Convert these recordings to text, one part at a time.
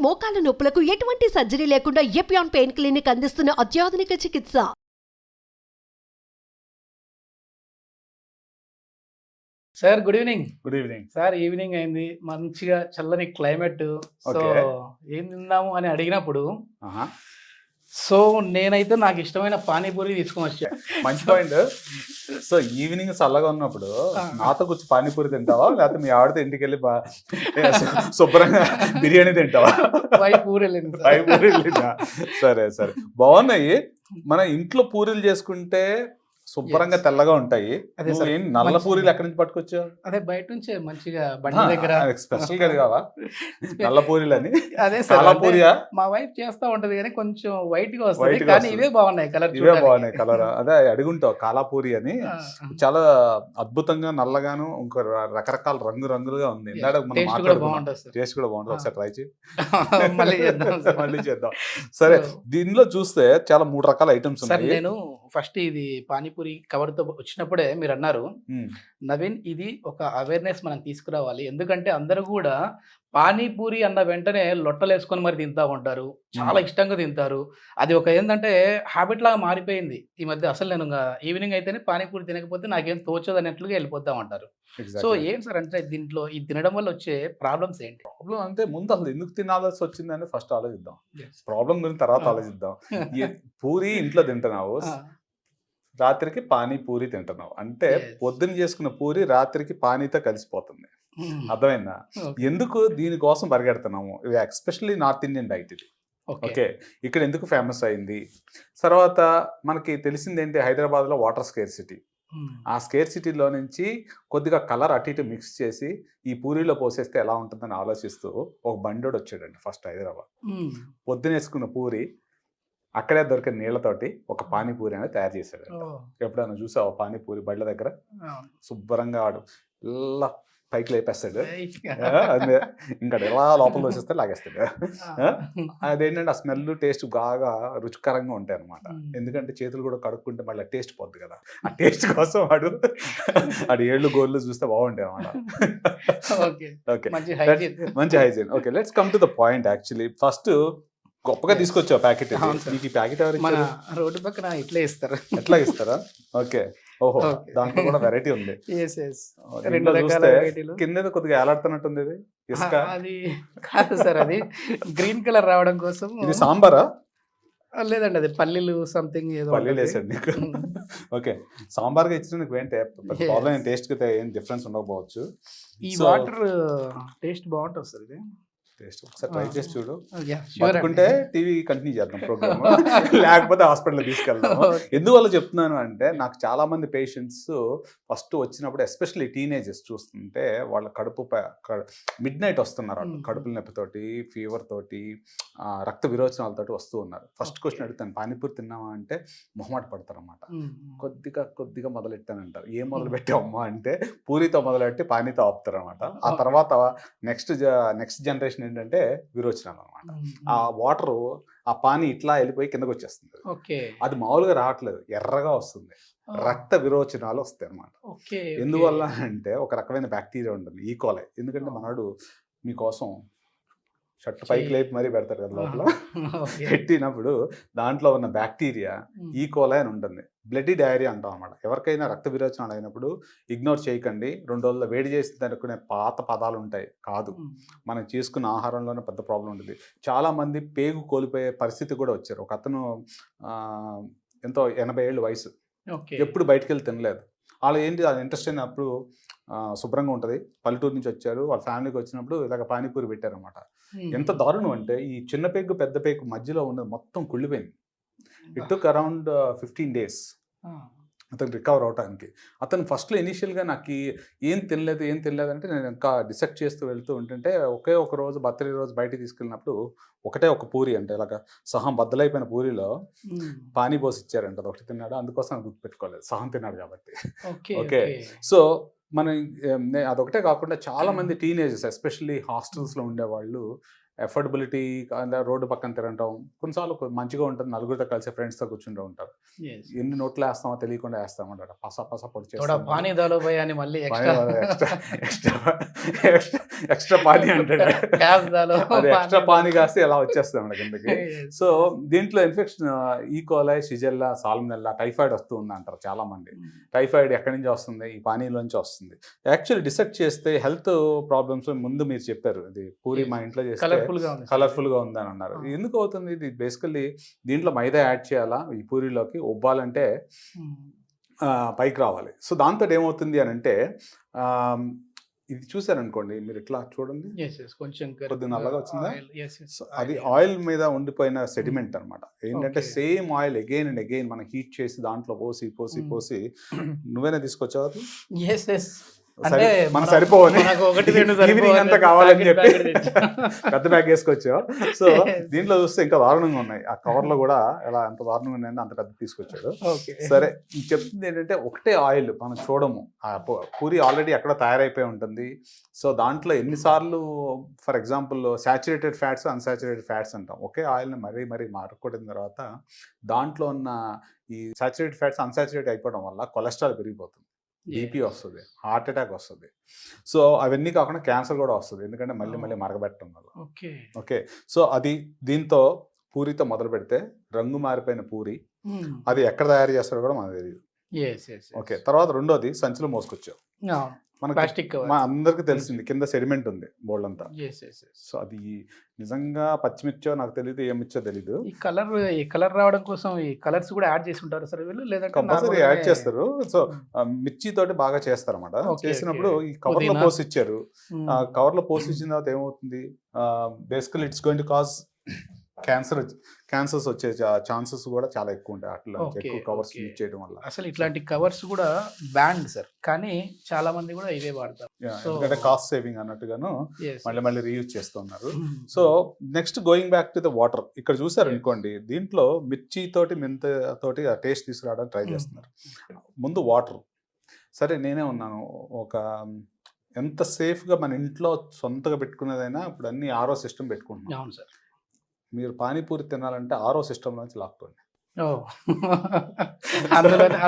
మోకాల నొప్పులకు ఎటువంటి సర్జరీ లేకుండా ఎపియాన్ పెయిన్ క్లినిక్ అందిస్తున్న అత్యాధునిక చికిత్స. Sir good evening. Good evening sir evening అయింది, మంచిగా చల్లని క్లైమేట్. So Okay. ఏం తిందాము అని అడిగినప్పుడు ఆహా. సో నేనైతే నాకు ఇష్టమైన పానీపూరి తీసుకొని వచ్చా. మంచి పాయింట్. సో ఈవినింగ్ చల్లగా ఉన్నప్పుడు నాతో కూర్చొని పానీపూరి తింటావా, లేకపోతే మీ ఆవిడతో ఇంటికి వెళ్ళి శుభ్రంగా బిర్యానీ తింటావా? పూరి వెళ్ళింది సార్. పై పూరీలు తింటా. సరే సరే, బాగున్నాయి. మన ఇంట్లో పూరీలు చేసుకుంటే శుభ్రంగా తెల్లగా ఉంటాయి. అదే నువ్వు సార్, ఏం నల్ల మంచి- పూరీలు ఎక్కడి నుంచి పట్టుకొచ్చావు? అదే బయట నుంచే మంచిగా బండి దగ్గర. స్పెషల్ గా కావా నల్ల పూరీలు అని? అదే సార్, చాలా అంటే పూరియా? మా వైఫ్ చేస్తా ఉంటది కానీ కొంచెం వైట్ గా వస్తుంది, White గా కానీ వస్తుంది. ఇవే బాగున్నాయి కలర్. ఇవే బాగున్నాయి కలర్. అదే అడుగుంటావు కాలాపూరి అని. చాలా అద్భుతంగా నల్లగాను ఇంకో రకరకాల రంగులుగా ఉంది. ఇందాక మనం టేస్ట్ కూడా మాట్లాడుకున్నాం. బాగుంటుంది సార్. టేస్ట్ కూడా బాగుంటుంది. ఒకసారి ట్రై చేయి. మళ్ళీ చేద్దాం సార్. మళ్ళీ చేద్దాం. సరే, So- దీనిలో చూస్తే చాలా 3 రకాల ఐటమ్స్ సార్ ఉన్నాయి. నేను ఫస్ట్ ఇది పానీపూరి కవర్ తో వచ్చినప్పుడే మీరు అన్నారు, ఉమ్, నవీన్ ఇది ఒక అవేర్నెస్ మనం తీసుకురావాలి. ఎందుకంటే అందరూ కూడా పానీపూరి అన్న వెంటనే లొట్టలు వేసుకొని మరి తింటా ఉంటారు, చాలా ఇష్టంగా తింటారు. అది ఒక ఏంటంటే హ్యాబిట్ లాగా మారిపోయింది ఈ మధ్య. అసలు నేను ఈవినింగ్ అయితేనే పానీపూరి తినకపోతే నాకేం తోచదు అన్నట్లుగా వెళ్ళిపోతా ఉంటారు. So exactly. ఏం సార్ అంటే దీంట్లో ఇది తినడం వల్ల వచ్చే ప్రాబ్లమ్స్ ఏంటి? ప్రాబ్లం అంటే ముందు అసలు ఎందుకు తినాల్సి వచ్చిందని ఫస్ట్ ఆలోచిద్దాం. ప్రాబ్లం గురించి తర్వాత ఆలోచిద్దాం. పూరి ఇంట్లో తింటున్నావు, రాత్రికి పానీపూరి తింటున్నావు అంటే Yes. పొద్దున చేసుకున్న పూరి రాత్రికి పానీతో కలిసిపోతుంది. అర్థమైందా? ఎందుకు దీనికోసం పరిగెడుతున్నాము? ఇది ఎస్పెషల్లీ నార్త్ ఇండియన్ డైట్ ఇది. ఓకే, ఇక్కడ ఎందుకు ఫేమస్ అయింది? తర్వాత మనకి తెలిసింది ఏంటి, హైదరాబాద్లో వాటర్ స్కేర్సిటీ. ఆ స్కేర్సిటీలో నుంచి కొద్దిగా కలర్ అటు ఇటు మిక్స్ చేసి ఈ పూరీలో పోసేస్తే ఎలా ఉంటుందని ఆలోచిస్తూ ఒక బండోడు వచ్చాడండి ఫస్ట్ హైదరాబాద్. పొద్దున వేసుకున్న పూరి అక్కడే దొరికిన నీళ్లతోటి ఒక పానీపూరి అనేది తయారు చేశాడు. ఎప్పుడైనా చూసావు పానీపూరి బళ్ళ దగ్గర? శుభ్రంగా ఆడు ఇలా పైకి లేపేస్తాడు. అదే ఇంకా ఎలా లోపల వచ్చేస్తే లాగేస్తాడు. అదేంటంటే ఆ స్మెల్ టేస్ట్ బాగా రుచికరంగా ఉంటాయి అనమాట. ఎందుకంటే చేతులు కూడా కడుక్కుంటే మళ్ళీ టేస్ట్ పోద్ది కదా. ఆ టేస్ట్ కోసం వాడు ఏళ్ళు గోళ్ళు చూస్తే బాగుంటాయి అనమాట. ఓకే, మంచి hygiene. Okay, let's come to the point. Actually first గొప్పగా తీసుకొచ్చావు ప్యాకెట్. మీకు ఈ ప్యాకెట్ ఎవరు మన ఇచ్చారు? రోడ్డు పక్కన ఇట్లే ఇస్తారు. ఎట్లా ఇస్తారా? ఓకే, ఓహో, Okay. దాంట్లో కూడా వెరైటీ ఉంది. Yes, yes. దీంట్లో రెండు రకాల చూస్తే వెరైటీలు. కింద కొద్దిగా ఏలాడుతున్నట్టుంది. ఇది ఇసుక. అది కాదు సార్, అది గ్రీన్ కలర్ రావడం కోసం. ఇది సాంబారా? లేదండి, అది పల్లీలు సంథింగ్ ఏదో పల్లీలు ఉంటుంది. వేసాడు నీకు. ఉమ్. ఓకే, సాంబార్గా ఇచ్చిన నీకు ఏంటి Yes. ప్రాబ్లం? టేస్ట్ కి ఏం డిఫరెన్స్ ఉండకపోవచ్చు. ఈ So- వాటర్ టేస్ట్ బాగుంటుంది సార్ ఇది. టేస్ట్ ఒకసారి ట్రై చేసి చూడు. Yeah, sure పట్టుకుంటే అండి. టీవీ కంటిన్యూ చేద్దాం ప్రోగ్రామ్. లేకపోతే హాస్పిటల్ తీసుకెళ్దాం. Okay. ఎందువల్ల చెప్తున్నాను అంటే నాకు చాలా మంది పేషెంట్స్ ఫస్ట్ వచ్చినప్పుడు ఎస్పెషల్లీ టీనేజర్స్ చూస్తుంటే వాళ్ళ మిడ్ నైట్ వస్తున్నారు. వాళ్ళు కడుపుల నొప్పితోటి, ఫీవర్ తోటి, రక్త విరోచనాలతోటి వస్తూ ఉన్నారు. ఫస్ట్ క్వశ్చన్ అడుగుతాను, పానీపూరి తిన్నావా అంటే మొహమాట పడతారు అన్నమాట. ఉమ్. కొద్దిగా మొదలెట్టానంటారు. ఏం మొదలు పెట్టావమ్మా అంటే పూరితో మొదలెట్టి పానీతో ఆపుతారు అనమాట. ఆ తర్వాత నెక్స్ట్ జనరేషన్ ఏంటంటే విరోచనాలు అనమాట. ఆ వాటర్, ఆ పానీ ఇట్లా వెళ్ళిపోయి కిందకు వచ్చేస్తుంది. ఓకే. అది మామూలుగా రావట్లేదు, ఎర్రగా వస్తుంది. రక్త విరోచనాలు వస్తాయి అనమాట. ఓకే. ఎందువల్ల అంటే ఒక రకమైన బ్యాక్టీరియా ఉంటుంది, ఈకోలై. ఎందుకంటే మనవాడు మీకోసం షర్ట్ పైకి లేపి మరీ పెడతారు కదా లోపల. ఓకే. పెట్టినప్పుడు దాంట్లో ఉన్న బ్యాక్టీరియా ఈకోలై అని ఉంటుంది. బ్లడీ డయేరియా అంటాం అన్నమాట. ఎవరికైనా రక్త విరోచనాలు అయినప్పుడు ఇగ్నోర్ చేయకండి. 2 రోజుల్లో వేడి చేసి అనుకునే పాత పదాలు ఉంటాయి కాదు. మనం చేసుకున్న ఆహారంలోనే పెద్ద ప్రాబ్లం ఉంటుంది. చాలామంది పేగు కోల్పోయే పరిస్థితి కూడా వచ్చారు. ఒక అతను ఎంతో 80 ఏళ్ళు వయసు, ఓకే. ఎప్పుడు బయటికి వెళ్ళి తినలేదు. వాళ్ళు ఏంటి, అది ఇంట్రెస్ట్ అయినప్పుడు శుభ్రంగా ఉంటుంది. పల్లెటూరు నుంచి వచ్చారు, వాళ్ళ ఫ్యామిలీకి వచ్చినప్పుడు ఇలాగ పానీపూరి పెట్టారనమాట. ఎంత దారుణం అంటే ఈ చిన్న పేగు పెద్ద పేగు మధ్యలో ఉన్నది మొత్తం కుళ్ళిపోయింది. ఇట్ టుక్ అరౌండ్ 15 days అతను రికవర్ అవడానికి. అతను ఫస్ట్లో ఇనీషియల్గా నాకు ఏం తినలేదు అంటే నేను ఇంకా డిసెక్ట్ చేస్తూ వెళ్తూ ఉంటుంటే ఒకే ఒక రోజు బర్త్డే రోజు బయటికి తీసుకెళ్ళినప్పుడు ఒకటే ఒక పూరి అంటే ఇలాగ సహం బద్దలైపోయిన పూరిలో పానీ పోసి ఇచ్చారంట. అది ఒకటి తిన్నాడు, అందుకోసం గుర్తుపెట్టుకోలేదు, సహం తిన్నాడు కాబట్టి. ఓకే, సో మనం అదొకటే కాకుండా చాలా మంది టీనేజర్స్ ఎస్పెషల్లీ హాస్టల్స్లో ఉండేవాళ్ళు ఎఫోర్డబిలిటీ రోడ్డు పక్కన తిరగటం కొన్నిసార్లు మంచిగా ఉంటుంది, నలుగురితో కలిసి ఫ్రెండ్స్తో కూర్చుంటూ ఉంటారు. ఎన్ని నోట్లు వేస్తామో తెలియకుండా వేస్తామంటారు, పస పొడి చేస్తాం, పానీ దాలో పోయి అని మళ్ళీ ఎక్స్ట్రా పానీ అంటాడు, అది ఎక్స్ట్రా పానీ కాస్తే ఎలా వచ్చేస్తాం మన కిందకి. సో దీంట్లో ఇన్ఫెక్షన్ ఈకోలై, షిజెల్లా, సాల్మనెల్లా, టైఫాయిడ్ వస్తూ ఉంది అంటారు చాలా మంది. టైఫాయిడ్ ఎక్కడి నుంచి వస్తుంది? ఈ పానీలోంచి వస్తుంది. యాక్చువల్లీ డిసెక్ట్ చేస్తే హెల్త్ ప్రాబ్లమ్స్ ముందు మీరు చెప్పారు, ఇది పూరి మా ఇంట్లో చేస్తే కలర్ఫుల్ గా ఉందని అన్నారు. ఎందుకు అవుతుంది? ఇది బేసికల్లీ దీంట్లో మైదా యాడ్ చేయాలా ఈ పూరిలోకి, ఉబ్బాలంటే పైకి రావాలి. సో దాంతో ఏమవుతుంది అని అంటే ఇది చూసారనుకోండి మీరు, ఇట్లా చూడండి కొంచెం కొద్దిగా నల్లగా వచ్చిందా, అది ఆయిల్ మీద ఉండిపోయిన సెడిమెంట్ అనమాట. ఏంటంటే same oil again and again మనం హీట్ చేసి దాంట్లో పోసి పోసి పోసి నువ్వేనా తీసుకొచ్చావు? అంటే మన సరిపోవని ఈవినింగ్ అంతా కావాలని చెప్పి పెద్ద బ్యాగ్ వేసుకొచ్చావు. సో దీంట్లో చూస్తే ఇంకా దారుణంగా ఉన్నాయి, ఆ కవర్ లో కూడా ఎలా ఎంత దారుణంగా ఉన్నాయని అంత పెద్ద తీసుకొచ్చాడు. సరే చెప్తుంది ఏంటంటే ఒకటే ఆయిల్ మనం చూడము, ఆ పూరి ఆల్రెడీ ఎక్కడ తయారైపోయి ఉంటుంది. సో దాంట్లో ఎన్నిసార్లు for example saturated fats, unsaturated fats అంటాం. ఒకే ఆయిల్ని మరీ మారుకొట్టిన తర్వాత దాంట్లో ఉన్న ఈ సాచురేటెడ్ ఫ్యాట్స్ అన్సాచురేట్ అయిపోవడం వల్ల కొలెస్ట్రాల్ పెరిగిపోతుంది, బీపీ వస్తుంది, హార్ట్ అటాక్ వస్తుంది. సో అవన్నీ కాకుండా క్యాన్సర్ కూడా వస్తుంది, ఎందుకంటే మళ్ళీ మరగబెట్టడం వల్ల. ఓకే, సో అది దీంతో పూరితో మొదలు పెడితే రంగు మారిపోయిన పూరి, అది ఎక్కడ తయారు చేస్తారో కూడా మనకు తెలియదు. ఓకే, తర్వాత రెండోది సంచిలో మోసుకొచ్చావు, మన అందరికి తెలిసింది కింద సెడిమెంట్ ఉంది బోల్డ్ అంతా. సో అది నిజంగా పచ్చిమిర్చో నాకు తెలియదు, ఏమిచ్చో తెలీదు. ఈ కలర్ రావడం కోసం ఈ కలర్స్ కూడా యాడ్ చేసి ఉంటారు సార్ వీళ్ళు, లేదంటే కంపల్సరీ యాడ్ చేస్తారు. సో మిర్చి తోటి బాగా చేస్తారు అన్నమాట. చేసినప్పుడు ఈ కవర్ లో పోసి ఇచ్చారు, కవర్ లో పోసి ఇచ్చిన తర్వాత ఏమవుతుంది, basically it's going to cause cancers వచ్చే ఛాన్సెస్ కూడా చాలా ఎక్కువ ఉంటాయి అట్లా ఎక్కువ కవర్స్ యూజ్ చేయడం వల్ల. అసలు ఇట్లాంటి కవర్స్ కూడా బ్యాన్డ్ సార్, కానీ చాలా మంది కూడా ఇవే వాడతారు, ఎందుకంటే కాస్ట్ సేవింగ్ అన్నట్టుగాను మళ్ళీ రీయూజ్ చేస్తున్నారు. So next going back to the water, ఇక్కడ చూసారు అనుకోండి, దీంట్లో మిర్చి తోటి మెంత తోటి ఆ టేస్ట్ తీసుకురావడానికి ట్రై చేస్తున్నారు. ముందు వాటర్, సరే నేనే ఉన్నాను, ఒక ఎంత సేఫ్గా మన ఇంట్లో సొంతగా పెట్టుకునేదైనా ఇప్పుడు అన్ని ఆరో సిస్టమ్ పెట్టుకుంటున్నాం. అవును సార్, మీరు పానీపూరి తినాలంటే ఆరో సిస్టమ్ నుంచి లాక్కోండి,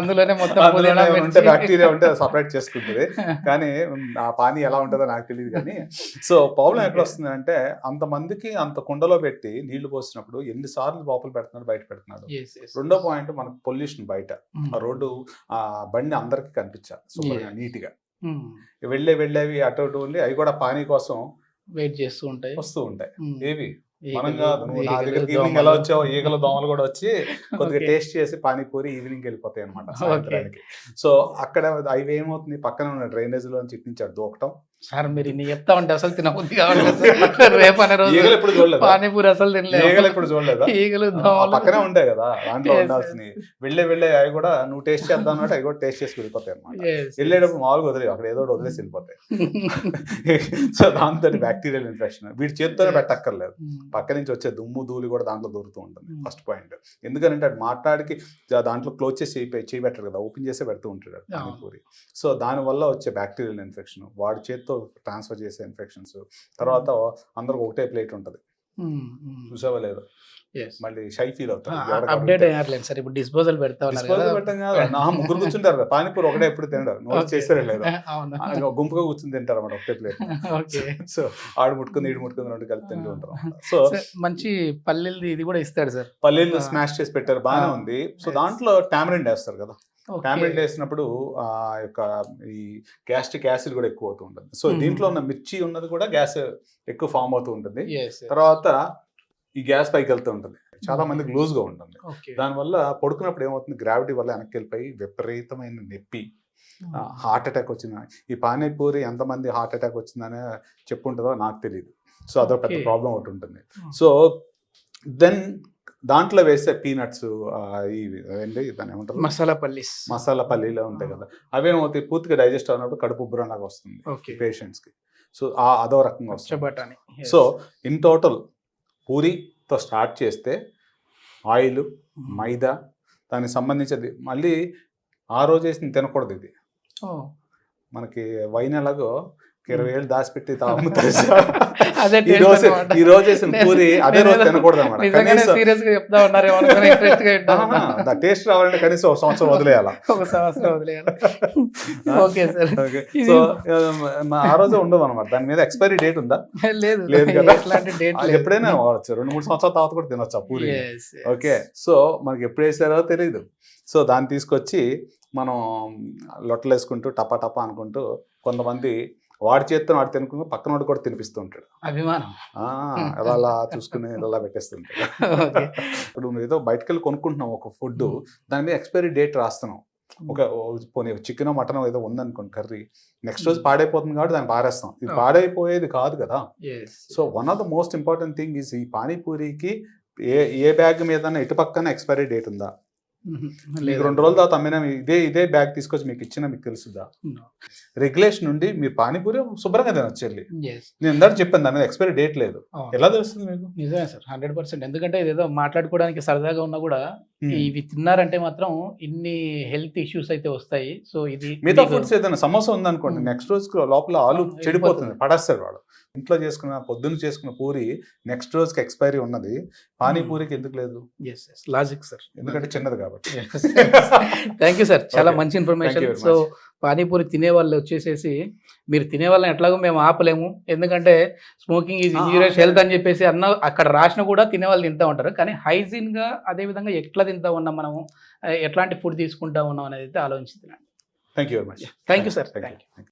అందులోనే మొత్తం బ్యాక్టీరియా ఉంటే సపరేట్ చేసుకుంటుంది, కానీ ఆ పానీ ఎలా ఉంటుందో నాకు తెలియదు. కానీ సో ప్రాబ్లం ఎక్కడ వస్తుంది అంటే, అంతమందికి అంత కుండలో పెట్టి నీళ్లు పోసినప్పుడు ఎన్నిసార్లు లోపల పెడుతున్నాడు, బయట పెడుతున్నాడు. రెండో పాయింట్, మనకు పొల్యూషన్ బయట, ఆ రోడ్డు ఆ బండి అందరికి కనిపించాలి శుభ్రంగా నీట్ గా. వెళ్ళేవి అటు ఉండి అవి కూడా పానీ కోసం వెయిట్ చేస్తూ ఉంటాయి, వస్తూ ఉంటాయి. ఏవి మనం కాదు, నువ్వు నా దగ్గరికి ఈవినింగ్ ఎలా వచ్చావు, ఈగలు దోమలు కూడా వచ్చి కొద్దిగా టేస్ట్ చేసి పానీపూరి ఈవినింగ్ వెళ్ళిపోతాయి అనమాట సాయంత్రానికి. సో అక్కడ అవి ఏమవుతుంది, పక్కన ఉన్న డ్రైనేజ్ లో ఇట్టించాడు దూకటం. సార్ మీరు ఇన్ని చెప్తా ఉంటే అసలు తినబుద్ధి కావాలి. ఎప్పుడు చూడలేదు పానీపూరి, అసలు తినలేదు, ఈగలు ఎప్పుడు చూడలేదా? ఈగలు పక్కనే ఉంటాయి కదా, దాంట్లో ఉండాల్సినవి. వెళ్ళే అవి కూడా నువ్వు టేస్ట్ చేద్దాం అన్నట్టు అవి కూడా టేస్ట్ చేసి వెళ్ళిపోతాయి అనమాట. వెళ్ళేటప్పుడు మామూలుగా వదిలేవు, అక్కడ ఏదో వదిలేసి వెళ్ళిపోతాయి. సో దాంతో బ్యాక్టీరియల్ ఇన్ఫెక్షన్ వీడి చేతితోనే పెట్టక్కర్లేదు, పక్క నుంచి వచ్చే దుమ్ము ధూళి కూడా దాంట్లో దొరుకుతూ ఉంటుంది. ఫస్ట్ పాయింట్, ఎందుకంటే అది మాట్లాడికి దాంట్లో క్లోజ్ చేసి చేయబెట్టరు కదా, ఓపెన్ చేసే పెడుతూ ఉంటాడు పానీపూరి. సో దానివల్ల వచ్చే బ్యాక్టీరియల్ ఇన్ఫెక్షన్, వాడి చేతితో ట్రాన్స్ఫర్ చేసే ఇన్ఫెక్షన్స్. తర్వాత అందరికి ఒకటే ప్లేట్ ఉంటుంది, చూసావా లేదు, మళ్ళీ షై ఫీల్ అవుతారు. అప్డేట్ అయ్యారు సార్, ఇప్పుడు డిస్పోజల్ పెట్టడం నా ముగ్గురు కూర్చుంటారు కదా, పానీపూరి ఒకటే ఎప్పుడు తినరు, నోట్ చేస్తారే లేదా, గుంపుగా కూర్చుని తింటారు అన్నమాట ఒకటే ప్లేట్. సో ఆడు ముట్టుకుని ఈడు ముట్టుకుని రెండు కలిపి తింటూ ఉంటారు. సో మంచి పల్లీలు ఇది కూడా ఇస్తాడు సార్, పల్లీలు స్మాష్ చేసి పెట్టారు, బాగానే ఉంది. సో దాంట్లో టామరిన్ వేస్తారు కదా, టామరిన్ వేసినప్పుడు ఆ యొక్క ఈ గ్యాస్ట్రిక్ యాసిడ్ కూడా ఎక్కువ అవుతూ ఉంటుంది. సో దీంట్లో ఉన్న మిర్చి ఉన్నది కూడా గ్యాస్ ఎక్కువ ఫామ్ అవుతూ ఉంటుంది. తర్వాత ఈ గ్యాస్ పైకి వెళ్తూ ఉంటుంది, చాలా మందికి లూజ్ గా ఉంటుంది. దానివల్ల పడుకున్నప్పుడు ఏమవుతుంది, గ్రావిటీ వల్ల వెనక్కి వెళ్ళిపోయి విపరీతమైన నొప్పి, హార్ట్ అటాక్ వచ్చింది. ఈ పానీపూరి ఎంతమంది హార్ట్ అటాక్ వచ్చిందనే చెప్పుంటుందో నాకు తెలియదు. సో అదొక పెద్ద ప్రాబ్లం ఒకటి ఉంటుంది. సో దెన్ దాంట్లో వేసే పీనట్స్, ఇవి దాన్ని ఏమంటారు, మసాలా పల్లీలో ఉంటాయి కదా, అవేమవుతాయి పూర్తిగా డైజెస్ట్ అయినప్పుడు కడుపు ఉబ్బరంలాగా వస్తుంది పేషెంట్స్ కి. సో అదో రకంగా వస్తుంది. సో ఇన్ టోటల్ పూరితో స్టార్ట్ చేస్తే ఆయిల్, మైదా, దానికి సంబంధించింది మళ్ళీ ఆ రోజు వేసి తినకూడదు. ఇది మనకి వైన్ ఎలాగో 20 ఏళ్ళు దాచిపెట్టి అమ్ముతారు. అదే ఈ రోజు ఈ రోజు వేసిన పూరి అదే రోజు తినకూడదు నిజంగానే అనమాట. సీరియస్ గా చెప్తా ఉన్నారేమో అనుకుని ఇంట్రెస్ట్ గా వింటా. టేస్ట్ రావాలంటే కనీసం ఒక సంవత్సరం వదిలేయాల. ఒక సంవత్సరం వదిలేయాలి. Okay sir. సో ఆ రోజు ఉండదు అనమాట. దాని మీద ఎక్స్పైరీ డేట్ ఉందా? లేదు లేదు కదా. ఎట్లాంటి డేట్ అది ఎప్పుడైనా వాడచ్చు. 2-3 సంవత్సరాల తర్వాత కూడా తినొచ్చు ఆ పూరి. ఓకే, సో మనకి ఎప్పుడు వేసారో తెలియదు. సో దాన్ని తీసుకొచ్చి మనం లొట్టలు వేసుకుంటూ టపా టపా అనుకుంటూ కొంతమంది వాడి చేత్తో వాడు తినుకుంటూ పక్కన వాడు కూడా తినిపిస్తూ ఉంటాడు. అభిమానం అలా చూసుకుని ఇలా పెట్టేస్తుంటాడు. ఇప్పుడు నువ్వు ఏదో బయటకు వెళ్ళి కొనుక్కుంటున్నావు ఒక ఫుడ్, దాని మీద ఎక్స్పైరీ డేట్ రాస్తున్నావు. ఒక పోనీ చికెన్ మటన్ ఏదో ఉందనుకోండి కర్రీ, నెక్స్ట్ రోజు పాడైపోతుంది కాబట్టి దాన్ని పారేస్తాం. ఇది పాడైపోయేది కాదు కదా. So one of the most important thing is ఈ పానీపూరికి ఏ బ్యాగ్ మీద ఇటు పక్కన ఎక్స్పైరీ డేట్ ఉందా? మీకు 2 రోజుల తర్వాత అమ్మినా ఇదే బ్యాగ్ తీసుకొచ్చి మీకు ఇచ్చినా మీకు తెలుసుదా? రెగ్యులేషన్ నుండి మీరు పానీపూరి శుభ్రంగా తినొచ్చు వెళ్ళి. నేను ఇందాక చెప్పాను దాని మీద ఎక్స్పైరీ డేట్ లేదు. ఎలా తెలుస్తుంది మీకు? నిజమే సార్, 100%. ఎందుకంటే ఇదేదో మాట్లాడుకోవడానికి సరదాగా ఉన్నా కూడా ఇవి తిన్నారంటే మాత్రం ఇన్ని హెల్త్ ఇష్యూస్ అయితే వస్తాయి. సో ఇది మిగతా ఫుడ్స్ ఏదైనా సమస్య ఉందనుకోండి, నెక్స్ట్ రోజు లోపల ఆలు చెడిపోతుంది, పడేస్తాడు వాడు. ఇంట్లో పొద్దున్న చేసుకున్న పూరి నెక్స్ట్ రోజుకి ఎక్స్పైరీ ఉన్నది, పానీపూరికి ఎందుకు లేదు? లాజిక్ సార్, ఎందుకంటే చిన్నది కాబట్టి. థ్యాంక్ యూ సార్, చాలా మంచి ఇన్ఫర్మేషన్. సో పానీపూరి తినే వాళ్ళు వచ్చేసేసి మీరు తినే వాళ్ళని ఎట్లాగో మేము ఆపలేము, ఎందుకంటే స్మోకింగ్ ఈజ్ ఇంజూరియస్ హెల్త్ అని చెప్పేసి అక్కడ రాసిన కూడా తినే వాళ్ళు తింటూ ఉంటారు. కానీ హైజీన్గా అదేవిధంగా ఎట్లా తింటా ఉన్నాం మనము, ఎట్లాంటి ఫుడ్ తీసుకుంటా ఉన్నాం అనేది అయితే ఆలోచించి తినండి. Thank you very much. Thank you sir. Thank you.